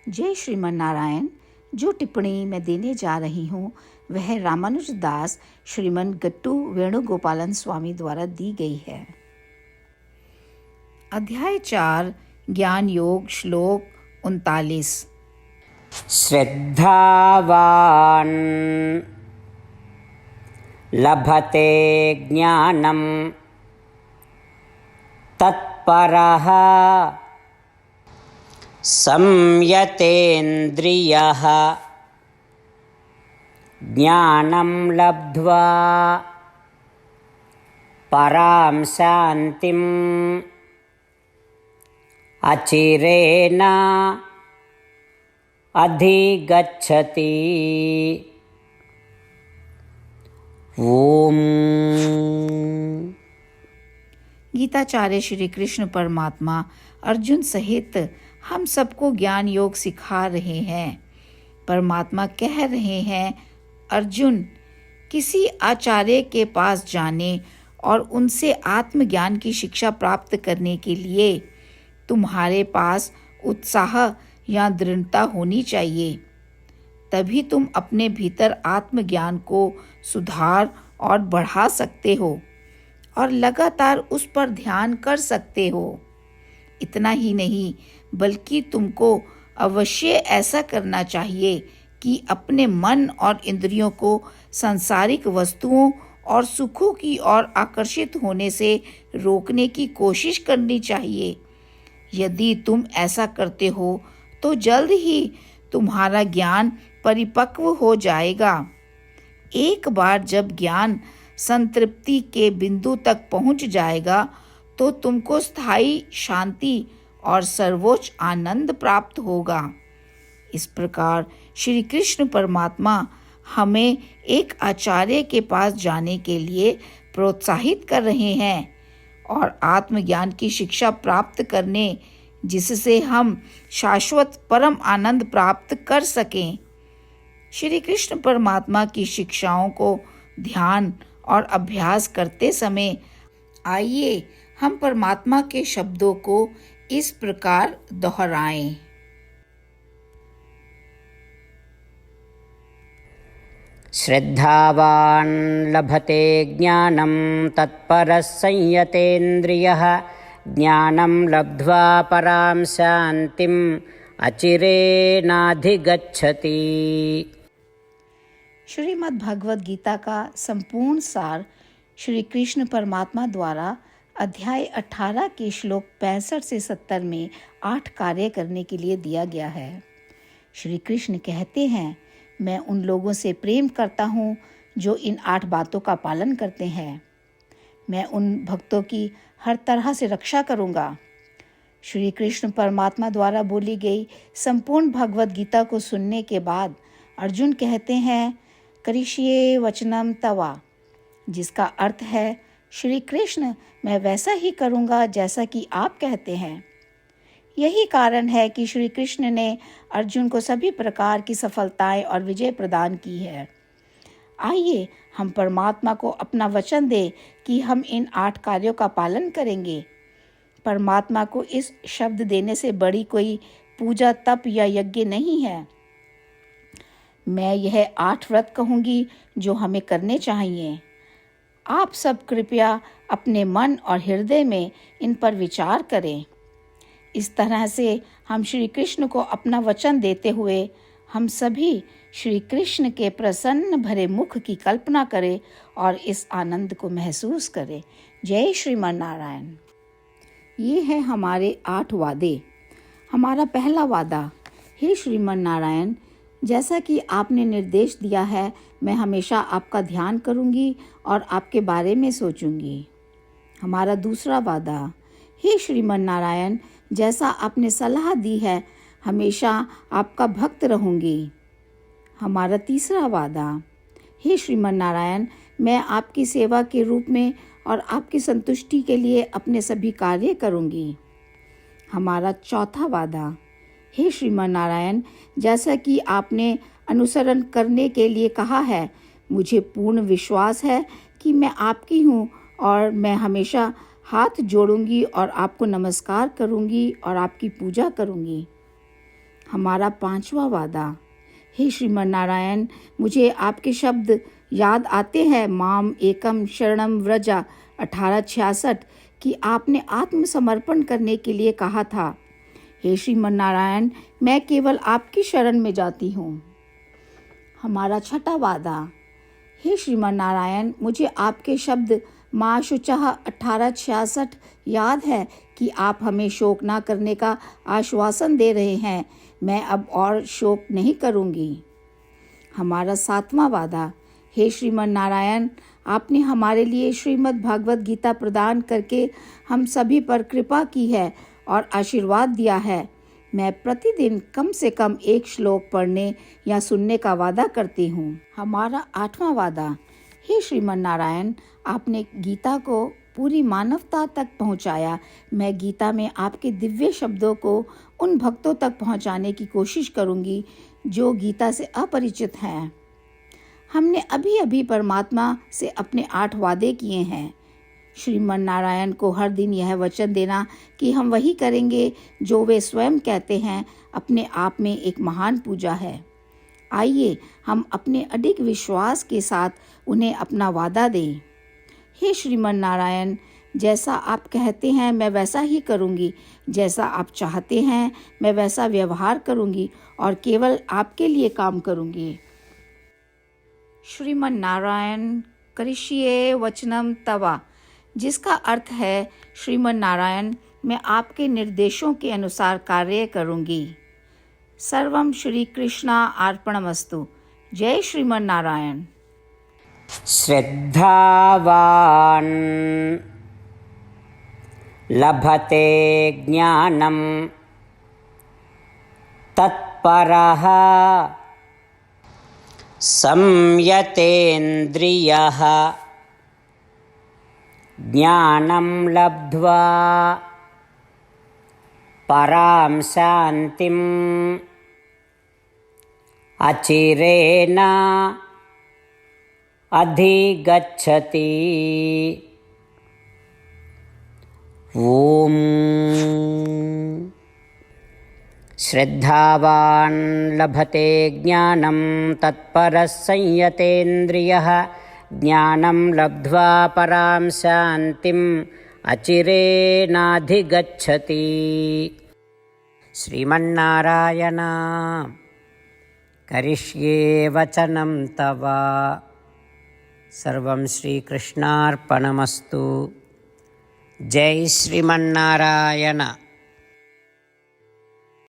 जय श्रीमन नारायण। जो टिप्पणी मैं देने जा रही हूँ वह रामानुज दास श्रीमन गट्टू वेणुगोपालन स्वामी द्वारा दी गई है। अध्याय 4 ज्ञान योग श्लोक 39। श्रद्धावान् लभते ज्ञानं तत्परः संयतेन्द्रियः ज्ञानं लब्ध्वा परां शान्तिम् अचिरेण अधिगच्छति। ओम। गीताचार्य श्री कृष्ण परमात्मा अर्जुन सहित हम सबको ज्ञान योग सिखा रहे हैं। परमात्मा कह रहे हैं, अर्जुन, किसी आचार्य के पास जाने और उनसे आत्मज्ञान की शिक्षा प्राप्त करने के लिए तुम्हारे पास उत्साह या दृढ़ता होनी चाहिए। तभी तुम अपने भीतर आत्मज्ञान को सुधार और बढ़ा सकते हो और लगातार उस पर ध्यान कर सकते हो। इतना ही नहीं, बल्कि तुमको अवश्य ऐसा करना चाहिए कि अपने मन और इंद्रियों को सांसारिक वस्तुओं और सुखों की ओर आकर्षित होने से रोकने की कोशिश करनी चाहिए। यदि तुम ऐसा करते हो तो जल्द ही तुम्हारा ज्ञान परिपक्व हो जाएगा। एक बार जब ज्ञान संतृप्ति के बिंदु तक पहुंच जाएगा तो तुमको स्थायी शांति और सर्वोच्च आनंद प्राप्त होगा। इस प्रकार श्री कृष्ण परमात्मा हमें एक आचार्य के पास जाने के लिए प्रोत्साहित कर रहे हैं और आत्मज्ञान की शिक्षा प्राप्त करने, जिससे हम शाश्वत परम आनंद प्राप्त कर सकें। श्री कृष्ण परमात्मा की शिक्षाओं को ध्यान और अभ्यास करते समय आइए हम परमात्मा के शब्दों को इस प्रकार दोहराएं। श्रद्धावान् लभते ज्ञानं तत्परः संयतेन्द्रियः ज्ञानं लब्ध्वा परां शान्तिम् अचिरेणाधिगच्छति। श्रीमद् भगवद गीता का संपूर्ण सार श्री कृष्ण परमात्मा द्वारा अध्याय 18 के श्लोक 65 से 70 में 8 कार्य करने के लिए दिया गया है। श्री कृष्ण कहते हैं, मैं उन लोगों से प्रेम करता हूँ जो इन 8 बातों का पालन करते हैं। मैं उन भक्तों की हर तरह से रक्षा करूँगा। श्री कृष्ण परमात्मा द्वारा बोली गई संपूर्ण भगवद गीता को सुनने के बाद अर्जुन कहते हैं, करिष्ये वचनम तवा, जिसका अर्थ है, श्री कृष्ण, मैं वैसा ही करूँगा जैसा कि आप कहते हैं। यही कारण है कि श्री कृष्ण ने अर्जुन को सभी प्रकार की सफलताएं और विजय प्रदान की है। आइए हम परमात्मा को अपना वचन दें कि हम इन 8 कार्यों का पालन करेंगे। परमात्मा को इस शब्द देने से बड़ी कोई पूजा, तप या यज्ञ नहीं है। मैं यह 8 व्रत कहूँगी जो हमें करने चाहिए। आप सब कृपया अपने मन और हृदय में इन पर विचार करें। इस तरह से हम श्री कृष्ण को अपना वचन देते हुए हम सभी श्री कृष्ण के प्रसन्न भरे मुख की कल्पना करें और इस आनंद को महसूस करें। जय श्रीमन नारायण। ये है हमारे 8 वादे। हमारा पहला वादा, हे श्रीमन नारायण, जैसा कि आपने निर्देश दिया है, मैं हमेशा आपका ध्यान करूंगी और आपके बारे में सोचूंगी। हमारा दूसरा वादा, हे श्रीमन नारायण, जैसा आपने सलाह दी है, हमेशा आपका भक्त रहूंगी। हमारा तीसरा वादा, हे श्रीमन नारायण, मैं आपकी सेवा के रूप में और आपकी संतुष्टि के लिए अपने सभी कार्य करूंगी। हमारा चौथा वादा, हे श्रीमन नारायण, जैसा कि आपने अनुसरण करने के लिए कहा है, मुझे पूर्ण विश्वास है कि मैं आपकी हूँ और मैं हमेशा हाथ जोड़ूंगी और आपको नमस्कार करूंगी और आपकी पूजा करूंगी। हमारा 5वां वादा। हे श्रीमन नारायण, मुझे आपके शब्द याद आते हैं, माम एकम शरणम व्रजा 1866, कि आपने आत्मसमर्पण करने के लिए कहा था। हे श्रीमन नारायण, मैं केवल आपकी शरण में जाती हूँ। हमारा 6वां वादा। हे श्रीमन नारायण, मुझे आपके शब्द माँ शुचः 1866 याद है कि आप हमें शोक ना करने का आश्वासन दे रहे हैं। मैं अब और शोक नहीं करूँगी। हमारा 7वां वादा। हे श्रीमन नारायण, आपने हमारे लिए श्रीमद् भागवत गीता प्रदान करके हम सभी पर कृपा की है और आशीर्वाद दिया है। मैं प्रतिदिन कम से कम 1 श्लोक पढ़ने या सुनने का वादा करती हूँ। हमारा 8वां वादा। हे श्रीमन नारायण, आपने गीता को पूरी मानवता तक पहुँचाया। मैं गीता में आपके दिव्य शब्दों को उन भक्तों तक पहुँचाने की कोशिश करूँगी जो गीता से अपरिचित हैं। हमने अभी अभी परमात्मा से अपने 8 वादे किए हैं। श्रीमन नारायण को हर दिन यह वचन देना कि हम वही करेंगे जो वे स्वयं कहते हैं, अपने आप में एक महान पूजा है। आइए हम अपने अडिग विश्वास के साथ उन्हें अपना वादा दें। हे श्रीमन नारायण, जैसा आप कहते हैं मैं वैसा ही करूँगी, जैसा आप चाहते हैं मैं वैसा व्यवहार करूँगी और केवल आपके लिए काम करूँगी। श्रीमन नारायण करिष्ये वचनम तवा, जिसका अर्थ है, श्रीमन नारायण, मैं आपके निर्देशों के अनुसार कार्य करूँगी। सर्वम श्री कृष्णा अर्पणमस्तु। जय श्रीमन नारायण। श्रद्धावान् लभते ज्ञानं तत्परः संयतेन्द्रियः ज्ञानं लब्ध्वा परां शान्तिम् अचिरेण अधिगच्छति। ॐ श्रद्धावान् लभते ज्ञानं तत्परः संयतेन्द्रियः ज्ञानं लब्ध्वा परां शान्तिम् अचिरेणाधिगच्छति। श्रीमन्नारायण करिष्ये वचनं तव। सर्वं श्रीकृष्णार्पणमस्तु। जय श्रीमन्नारायण।